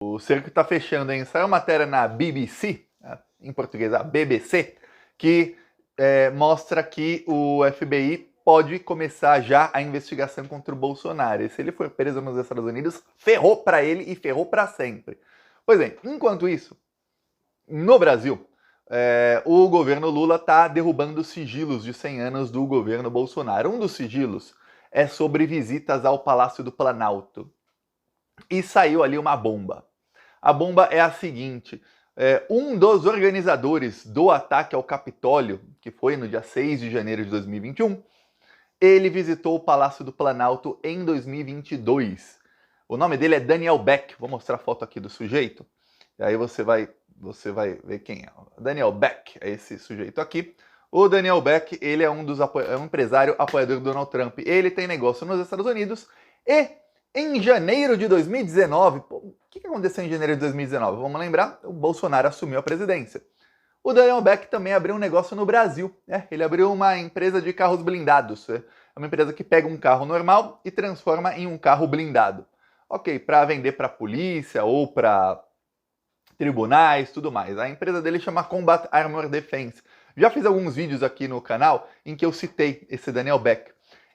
O cerco está fechando, hein? Saiu matéria na BBC, em português a BBC, que mostra que o FBI pode começar já a investigação contra o Bolsonaro. E se ele for preso nos Estados Unidos, ferrou para ele e ferrou para sempre. Pois bem, enquanto isso, no Brasil, o governo Lula está derrubando sigilos de 100 anos do governo Bolsonaro. Um dos sigilos é sobre visitas ao Palácio do Planalto. E saiu ali uma bomba. A bomba é a seguinte: um dos organizadores do ataque ao Capitólio, que foi no dia 6 de janeiro de 2021, ele visitou o Palácio do Planalto em 2022. O nome dele é Daniel Beck. Vou mostrar a foto aqui do sujeito. E aí você vai ver quem é. Daniel Beck é esse sujeito aqui. O Daniel Beck, ele é um empresário apoiador do Donald Trump. Ele tem negócio nos Estados Unidos e em janeiro de 2019, o que aconteceu em janeiro de 2019? Vamos lembrar, o Bolsonaro assumiu a presidência. O Daniel Beck também abriu um negócio no Brasil. Ele abriu uma empresa de carros blindados. É uma empresa que pega um carro normal e transforma em um carro blindado. Ok, para vender para a polícia ou para tribunais, tudo mais. A empresa dele chama Combat Armor Defense. Já fiz alguns vídeos aqui no canal em que eu citei esse Daniel Beck.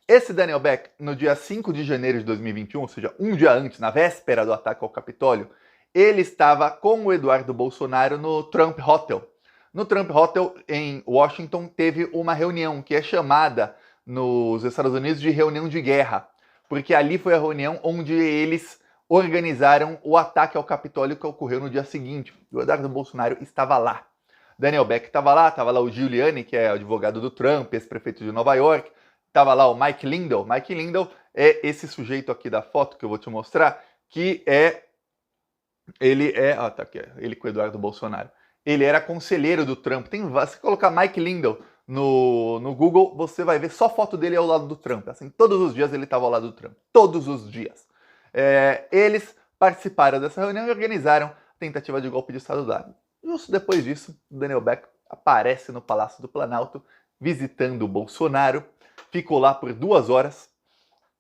Esse Daniel Beck, no dia 5 de janeiro de 2021, ou seja, um dia antes, na véspera do ataque ao Capitólio, ele estava com o Eduardo Bolsonaro no Trump Hotel. No Trump Hotel, em Washington, teve uma reunião que é chamada nos Estados Unidos de reunião de guerra, porque ali foi a reunião onde eles organizaram o ataque ao Capitólio que ocorreu no dia seguinte. O Eduardo Bolsonaro estava lá. Daniel Beck estava lá o Giuliani, que é advogado do Trump, ex-prefeito de Nova York, estava lá o Mike Lindell. Mike Lindell é esse sujeito aqui da foto que eu vou te mostrar, que tá aqui, ele com o Eduardo Bolsonaro. Ele era conselheiro do Trump. Se colocar Mike Lindell no Google, você vai ver só foto dele ao lado do Trump. Assim, todos os dias ele estava ao lado do Trump. Todos os dias. Eles participaram dessa reunião e organizaram a tentativa de golpe de Estado dado. Justo depois disso, Daniel Beck aparece no Palácio do Planalto, visitando o Bolsonaro, ficou lá por 2 horas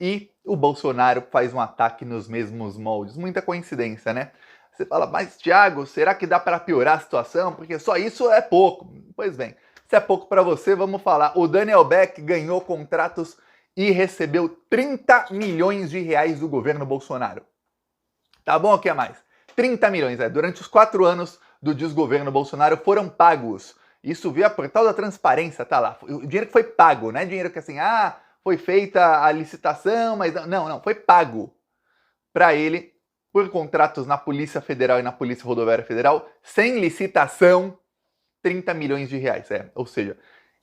e o Bolsonaro faz um ataque nos mesmos moldes. Muita coincidência, né? Você fala, mas Thiago, será que dá para piorar a situação? Porque só isso é pouco. Pois bem, se é pouco para você, vamos falar. O Daniel Beck ganhou contratos e recebeu 30 milhões de reais do governo Bolsonaro. Tá bom, o que é mais? 30 milhões, durante os 4 anos do desgoverno Bolsonaro foram pagos. Isso via portal da transparência, tá lá. O dinheiro que foi pago, não é dinheiro que assim, foi feita a licitação, mas não, foi pago para ele por contratos na Polícia Federal e na Polícia Rodoviária Federal, sem licitação, 30 milhões de reais. Ou seja,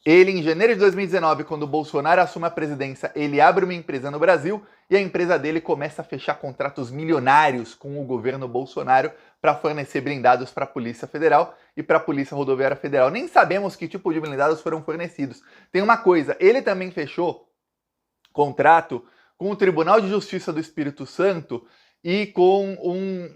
ele em janeiro de 2019, quando o Bolsonaro assume a presidência, ele abre uma empresa no Brasil e a empresa dele começa a fechar contratos milionários com o governo Bolsonaro para fornecer blindados para a Polícia Federal e para a Polícia Rodoviária Federal. Nem sabemos que tipo de blindados foram fornecidos. Tem uma coisa, ele também fechou contrato com o Tribunal de Justiça do Espírito Santo e com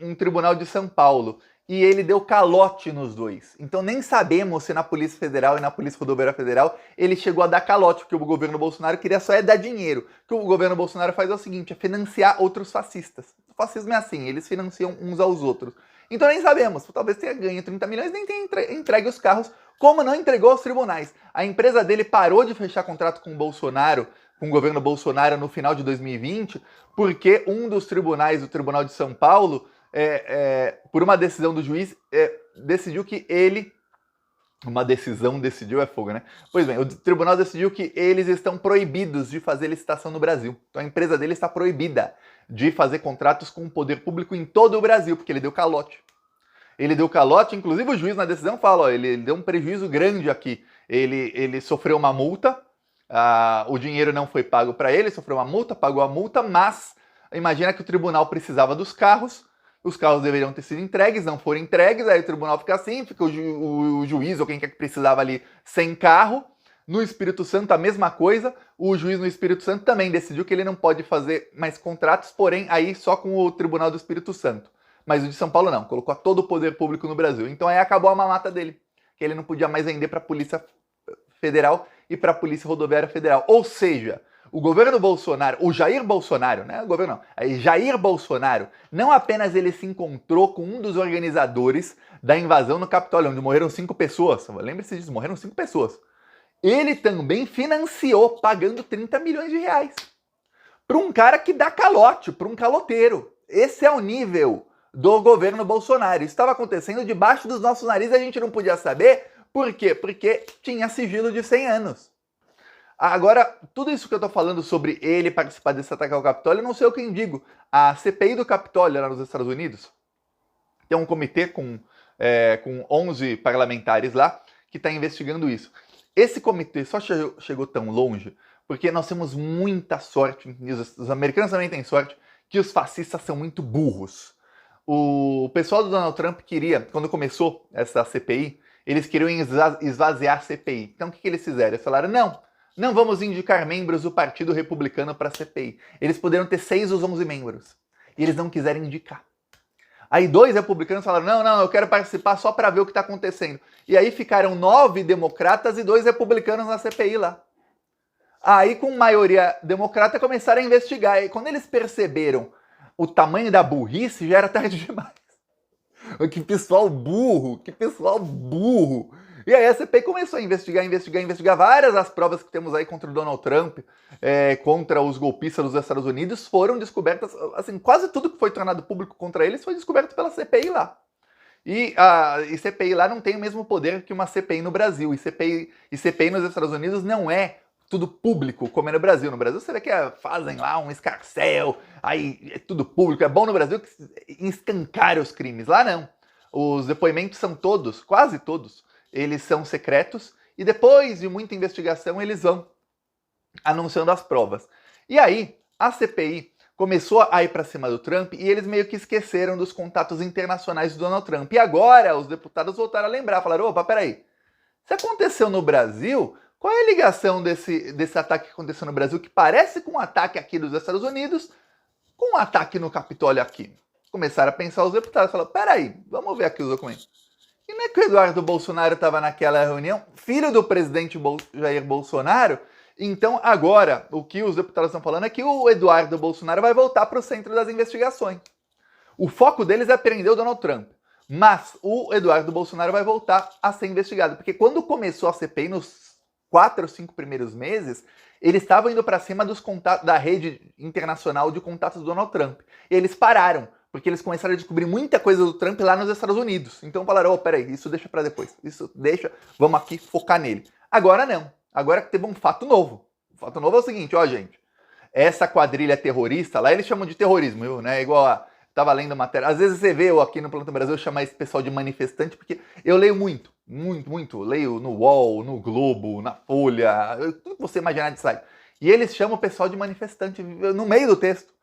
um tribunal de São Paulo. E ele deu calote nos dois. Então nem sabemos se na Polícia Federal e na Polícia Rodoviária Federal ele chegou a dar calote, porque o governo Bolsonaro queria só dar dinheiro. O que o governo Bolsonaro faz é o seguinte, é financiar outros fascistas. O fascismo é assim, eles financiam uns aos outros. Então nem sabemos, talvez tenha ganho 30 milhões, nem tenha entregue os carros, como não entregou aos tribunais. A empresa dele parou de fechar contrato com o Bolsonaro, com o governo Bolsonaro no final de 2020, porque um dos tribunais, o Tribunal de São Paulo, por uma decisão do juiz, decidiu que ele... Uma decisão decidiu é fogo, né? Pois bem, o tribunal decidiu que eles estão proibidos de fazer licitação no Brasil. Então a empresa dele está proibida de fazer contratos com o poder público em todo o Brasil, porque ele deu calote. Ele deu calote, inclusive o juiz na decisão fala, ele deu um prejuízo grande aqui. Ele sofreu uma multa, o dinheiro não foi pago para ele, sofreu uma multa, pagou a multa, mas imagina que o tribunal precisava dos carros, os carros deveriam ter sido entregues, não foram entregues, aí o tribunal fica assim, fica o juiz ou quem quer que precisava ali sem carro. No Espírito Santo a mesma coisa, o juiz no Espírito Santo também decidiu que ele não pode fazer mais contratos, porém aí só com o Tribunal do Espírito Santo. Mas o de São Paulo não, colocou todo o poder público no Brasil. Então aí acabou a mamata dele, que ele não podia mais vender para a Polícia Federal e para a Polícia Rodoviária Federal. Ou seja, o governo Bolsonaro, o Jair Bolsonaro, né? O governo não, aí Jair Bolsonaro, não apenas ele se encontrou com um dos organizadores da invasão no Capitólio, onde morreram 5 pessoas, lembre-se disso, morreram 5 pessoas. Ele também financiou, pagando 30 milhões de reais. Para um cara que dá calote, para um caloteiro. Esse é o nível do governo Bolsonaro. Isso estava acontecendo debaixo dos nossos narizes e a gente não podia saber. Por quê? Porque tinha sigilo de 100 anos. Agora, tudo isso que eu tô falando sobre ele participar desse ataque ao Capitólio, não sei o quem digo. A CPI do Capitólio lá nos Estados Unidos tem um comitê com 11 parlamentares lá que está investigando isso. Esse comitê só chegou tão longe porque nós temos muita sorte, os americanos também têm sorte, que os fascistas são muito burros. O pessoal do Donald Trump queria, quando começou essa CPI, eles queriam esvaziar a CPI. Então o que eles fizeram? Eles falaram, não vamos indicar membros do Partido Republicano para a CPI. Eles poderiam ter 6 dos 11 membros. E eles não quiseram indicar. Aí 2 republicanos falaram, não, eu quero participar só para ver o que está acontecendo. E aí ficaram 9 democratas e 2 republicanos na CPI lá. Aí, com maioria democrata, começaram a investigar. E quando eles perceberam o tamanho da burrice, já era tarde demais. Que pessoal burro, que pessoal burro. E aí a CPI começou a investigar. Várias das provas que temos aí contra o Donald Trump, contra os golpistas dos Estados Unidos, foram descobertas, assim, quase tudo que foi tornado público contra eles foi descoberto pela CPI lá. E a CPI lá não tem o mesmo poder que uma CPI no Brasil. E CPI nos Estados Unidos não é tudo público, como é no Brasil. No Brasil, você vê que fazem lá um escarcéu, aí é tudo público. É bom no Brasil que escancara os crimes. Lá não. Os depoimentos são todos, quase todos, eles são secretos. E depois de muita investigação, eles vão anunciando as provas. E aí, a CPI começou a ir para cima do Trump e eles meio que esqueceram dos contatos internacionais do Donald Trump. E agora, os deputados voltaram a lembrar. Falaram, opa, peraí. Se aconteceu no Brasil... Qual é a ligação desse ataque que aconteceu no Brasil, que parece com um ataque aqui dos Estados Unidos, com um ataque no Capitólio aqui? Começaram a pensar os deputados, falaram, peraí, vamos ver aqui os documentos. E não é que o Eduardo Bolsonaro estava naquela reunião, filho do presidente Jair Bolsonaro? Então agora, o que os deputados estão falando é que o Eduardo Bolsonaro vai voltar para o centro das investigações. O foco deles é prender o Donald Trump. Mas o Eduardo Bolsonaro vai voltar a ser investigado, porque quando começou a CPI, nos 4 ou 5 primeiros meses, eles estavam indo para cima dos contatos da rede internacional de contatos do Donald Trump. E eles pararam, porque eles começaram a descobrir muita coisa do Trump lá nos Estados Unidos. Então falaram, peraí, isso deixa para depois. Isso deixa, vamos aqui focar nele. Agora não. Agora que teve um fato novo. O fato novo é o seguinte, gente. Essa quadrilha terrorista, lá eles chamam de terrorismo, viu? Né? Igual a... Tava lendo matéria. Às vezes você vê eu aqui no Planeta Brasil chamar esse pessoal de manifestante, porque eu leio muito. Leio no UOL, no Globo, na Folha, tudo que você imaginar de site. E eles chamam o pessoal de manifestante no meio do texto.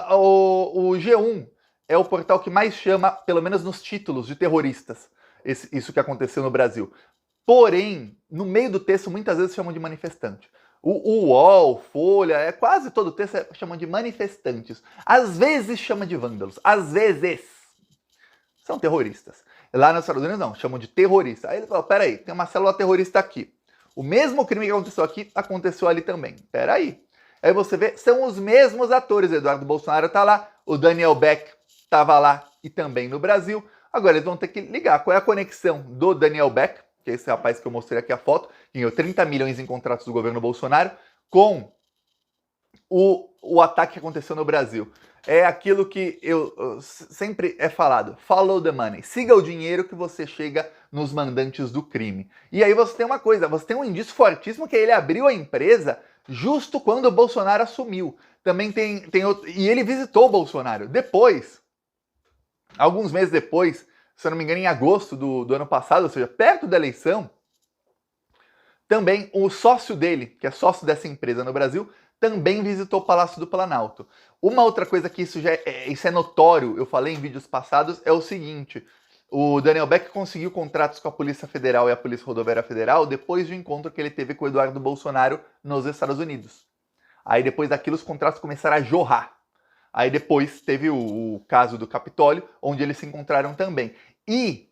O G1 é o portal que mais chama, pelo menos nos títulos, de terroristas. Isso que aconteceu no Brasil. Porém, no meio do texto, muitas vezes chamam de manifestante. O UOL, Folha, quase todo o texto chamam de manifestantes. Às vezes chama de vândalos. Às vezes. São terroristas. Lá nos Estados Unidos não, chamam de terrorista. Aí ele falou, peraí, tem uma célula terrorista aqui. O mesmo crime que aconteceu aqui, aconteceu ali também. Peraí. Aí você vê, são os mesmos atores. O Eduardo Bolsonaro tá lá, o Daniel Beck estava lá e também no Brasil. Agora eles vão ter que ligar qual é a conexão do Daniel Beck, que é esse rapaz que eu mostrei aqui a foto, que ganhou 30 milhões em contratos do governo Bolsonaro, com o ataque que aconteceu no Brasil. É aquilo que eu sempre é falado, follow the money, siga o dinheiro que você chega nos mandantes do crime. E aí você tem uma coisa, você tem um indício fortíssimo que ele abriu a empresa justo quando o Bolsonaro assumiu. Também tem outro, e ele visitou o Bolsonaro. Depois, alguns meses depois, se eu não me engano, em agosto do ano passado, ou seja, perto da eleição, também o sócio dele, que é sócio dessa empresa no Brasil, também visitou o Palácio do Planalto. Uma outra coisa que isso é notório, eu falei em vídeos passados, é o seguinte: o Daniel Beck conseguiu contratos com a Polícia Federal e a Polícia Rodoviária Federal depois do encontro que ele teve com o Eduardo Bolsonaro nos Estados Unidos. Aí depois daquilo os contratos começaram a jorrar. Aí depois teve o caso do Capitólio, onde eles se encontraram também. E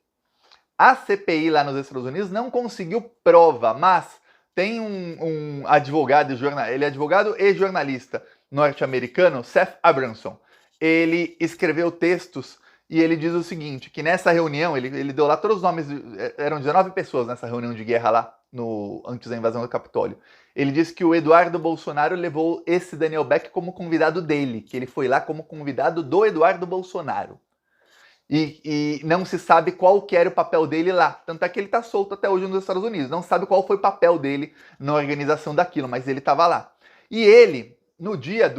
a CPI lá nos Estados Unidos não conseguiu prova, mas tem um advogado, ele é advogado e jornalista norte-americano, Seth Abramson. Ele escreveu textos e ele diz o seguinte, que nessa reunião, ele deu lá todos os nomes, eram 19 pessoas nessa reunião de guerra lá, antes da invasão do Capitólio. Ele disse que o Eduardo Bolsonaro levou esse Daniel Beck como convidado dele, que ele foi lá como convidado do Eduardo Bolsonaro. E não se sabe qual que era o papel dele lá. Tanto é que ele está solto até hoje nos Estados Unidos. Não sabe qual foi o papel dele na organização daquilo, mas ele estava lá. E ele, no dia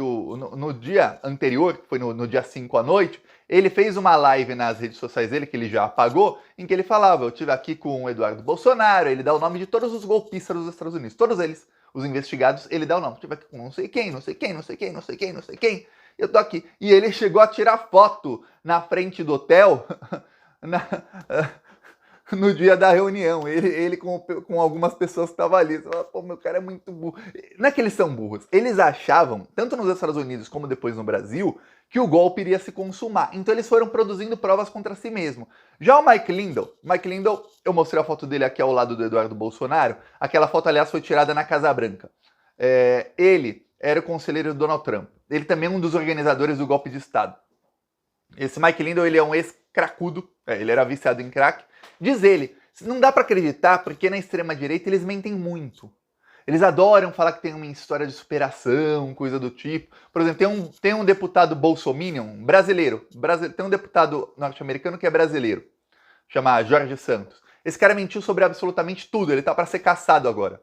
anterior, que foi no dia 5 à noite, ele fez uma live nas redes sociais dele, que ele já apagou, em que ele falava, eu estive aqui com o Eduardo Bolsonaro, ele dá o nome de todos os golpistas dos Estados Unidos, todos eles, os investigados, ele dá o nome. Eu estive aqui com não sei quem, não sei quem, não sei quem, não sei quem, não sei quem. Eu tô aqui. E ele chegou a tirar foto na frente do hotel no dia da reunião. Ele com algumas pessoas que estavam ali. Você fala, pô, meu cara é muito burro. Não é que eles são burros. Eles achavam, tanto nos Estados Unidos como depois no Brasil, que o golpe iria se consumar. Então eles foram produzindo provas contra si mesmo. Já o Mike Lindell, eu mostrei a foto dele aqui ao lado do Eduardo Bolsonaro. Aquela foto, aliás, foi tirada na Casa Branca. Ele era o conselheiro do Donald Trump. Ele também é um dos organizadores do golpe de Estado. Esse Mike Lindell, ele é um ex-cracudo, ele era viciado em crack. Diz ele, não dá para acreditar porque na extrema-direita eles mentem muito. Eles adoram falar que tem uma história de superação, coisa do tipo. Por exemplo, tem um deputado bolsominion brasileiro. Tem um deputado norte-americano que é brasileiro, chama Jorge Santos. Esse cara mentiu sobre absolutamente tudo, ele tá para ser caçado agora.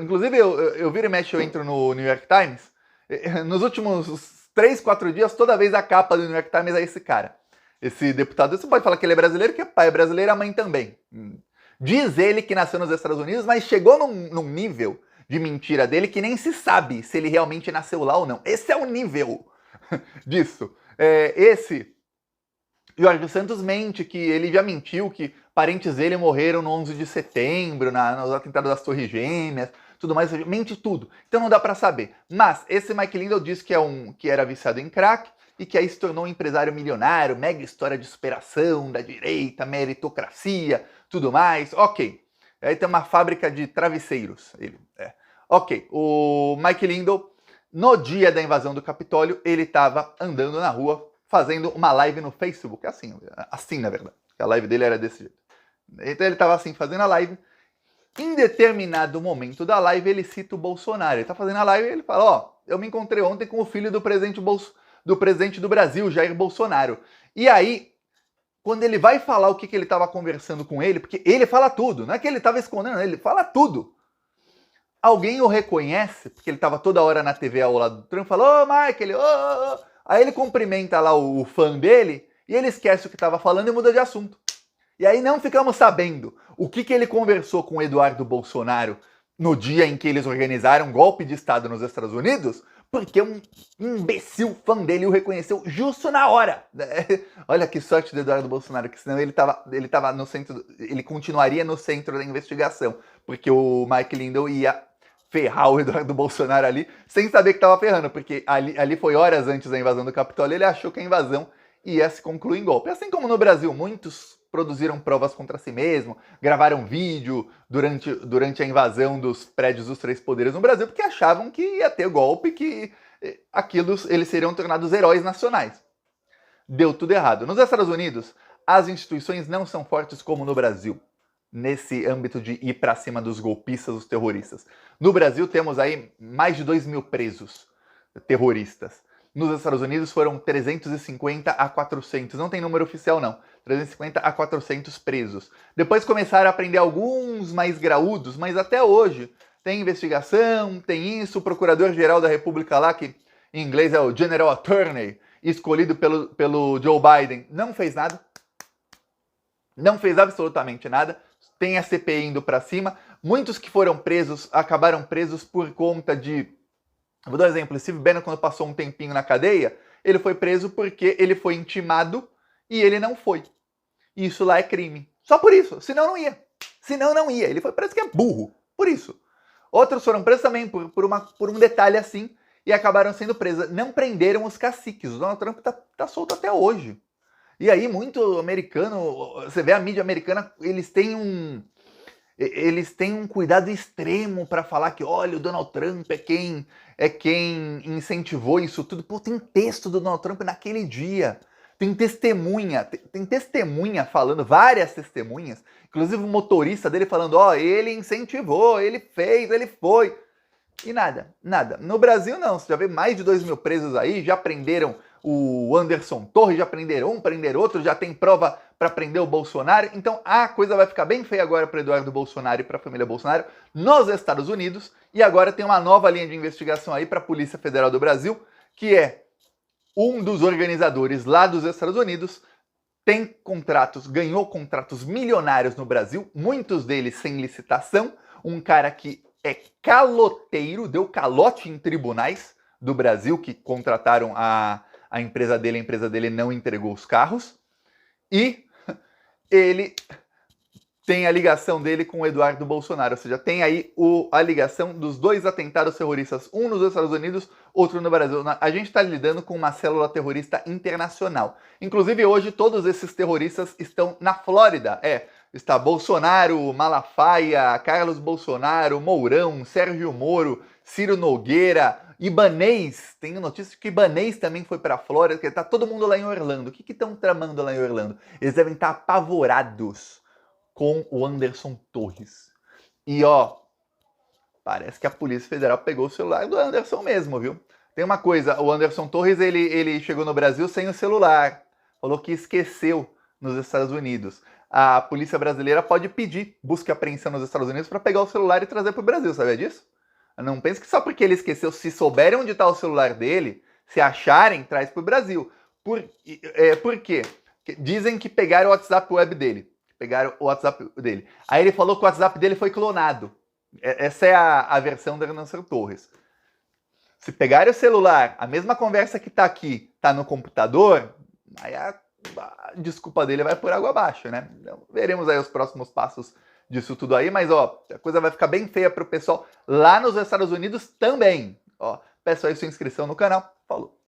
Inclusive, eu viro e mexo, eu entro no New York Times. Nos últimos 3, 4 dias, toda vez a capa do New York Times é esse cara. Esse deputado, você pode falar que ele é brasileiro, que o pai é brasileiro, a mãe também. Diz ele que nasceu nos Estados Unidos, mas chegou num nível de mentira dele que nem se sabe se ele realmente nasceu lá ou não. Esse é o nível disso. Esse Jorge Santos mente que ele já mentiu que parentes dele morreram no 11 de setembro, nos atentados das Torres Gêmeas, tudo mais, mente tudo. Então não dá pra saber. Mas esse Mike Lindell diz que era viciado em crack e que aí se tornou um empresário milionário, mega história de superação da direita, meritocracia, tudo mais. Ok. Aí tem uma fábrica de travesseiros. Ok. O Mike Lindell, no dia da invasão do Capitólio, ele estava andando na rua, fazendo uma live no Facebook. Assim na verdade. A live dele era desse jeito. Então ele estava assim, fazendo a live. Em determinado momento da live, ele cita o Bolsonaro. Ele tá fazendo a live e ele fala, eu me encontrei ontem com o filho do presidente do Brasil, Jair Bolsonaro. E aí, quando ele vai falar o que ele estava conversando com ele, porque ele fala tudo, não é que ele estava escondendo, ele fala tudo. Alguém o reconhece, porque ele estava toda hora na TV ao lado do Trump, fala, Michael, Aí ele cumprimenta lá o fã dele, e ele esquece o que estava falando e muda de assunto. E aí não ficamos sabendo o que ele conversou com o Eduardo Bolsonaro no dia em que eles organizaram um golpe de Estado nos Estados Unidos, porque um imbecil fã dele o reconheceu justo na hora. Olha que sorte do Eduardo Bolsonaro, que senão ele tava no centro, ele continuaria no centro da investigação, porque o Mike Lindell ia ferrar o Eduardo Bolsonaro ali, sem saber que estava ferrando, porque ali foi horas antes da invasão do Capitólio, ele achou que a invasão ia se concluir em golpe. Assim como no Brasil, muitos produziram provas contra si mesmo, gravaram vídeo durante a invasão dos prédios dos três poderes no Brasil, porque achavam que ia ter golpe, que eles seriam tornados heróis nacionais. Deu tudo errado. Nos Estados Unidos, as instituições não são fortes como no Brasil, nesse âmbito de ir para cima dos golpistas, dos terroristas. No Brasil temos aí mais de 2.000 presos terroristas. Nos Estados Unidos foram 350 a 400, não tem número oficial não, 350 a 400 presos. Depois começaram a prender alguns mais graúdos, mas até hoje tem investigação, tem isso, o Procurador-Geral da República lá, que em inglês é o General Attorney, escolhido pelo Joe Biden, não fez nada. Não fez absolutamente nada. Tem a CPI indo para cima. Muitos que foram presos acabaram presos por conta de... Vou dar um exemplo. Steve Bannon, quando passou um tempinho na cadeia, ele foi preso porque ele foi intimado e ele não foi. Isso lá é crime. Só por isso. Senão não ia. Senão não ia. Ele foi preso porque é burro. Por isso. Outros foram presos também por um detalhe assim e acabaram sendo presos. Não prenderam os caciques. O Donald Trump tá solto até hoje. E aí, muito americano, você vê a mídia americana, eles têm Eles têm um cuidado extremo para falar que, olha, o Donald Trump é quem incentivou isso tudo. Pô, tem texto do Donald Trump naquele dia. Tem testemunha falando, várias testemunhas, inclusive o motorista dele falando, ó, ele incentivou, ele fez, ele foi. E nada, nada. No Brasil não, você já vê mais de 2.000 presos aí, já prenderam o Anderson Torres, já prenderam um, prenderam outro, já tem prova para prender o Bolsonaro. Então a coisa vai ficar bem feia agora para Eduardo Bolsonaro e para a família Bolsonaro nos Estados Unidos. E agora tem uma nova linha de investigação aí para a Polícia Federal do Brasil, que é um dos organizadores lá dos Estados Unidos tem contratos, ganhou contratos milionários no Brasil, muitos deles sem licitação, um cara que é caloteiro, deu calote em tribunais do Brasil, que contrataram a empresa dele não entregou os carros, e ele tem a ligação dele com o Eduardo Bolsonaro, ou seja, tem aí a ligação dos dois atentados terroristas, um nos Estados Unidos, outro no Brasil. A gente está lidando com uma célula terrorista internacional. Inclusive, hoje, todos esses terroristas estão na Flórida. Está Bolsonaro, Malafaia, Carlos Bolsonaro, Mourão, Sérgio Moro, Ciro Nogueira, Ibanez. Tem notícia que Ibanez também foi para a Flórida, porque está todo mundo lá em Orlando. O que estão tramando lá em Orlando? Eles devem estar apavorados com o Anderson Torres. E ó, parece que a Polícia Federal pegou o celular do Anderson mesmo, viu? Tem uma coisa, o Anderson Torres, ele chegou no Brasil sem o celular. Falou que esqueceu nos Estados Unidos. A polícia brasileira pode pedir busca e apreensão nos Estados Unidos para pegar o celular e trazer para o Brasil, sabia disso? Não pense que só porque ele esqueceu, se souberem onde está o celular dele, se acharem, traz para o Brasil. Por quê? Dizem que pegaram o WhatsApp web dele. Pegaram o WhatsApp dele. Aí ele falou que o WhatsApp dele foi clonado. Essa é a versão do Anderson Torres. Se pegarem o celular, a mesma conversa que está aqui, está no computador, aí a desculpa dele vai por água abaixo, né? Então, veremos aí os próximos passos disso tudo aí, mas ó, a coisa vai ficar bem feia para o pessoal lá nos Estados Unidos também. Ó, peço aí sua inscrição no canal. Falou!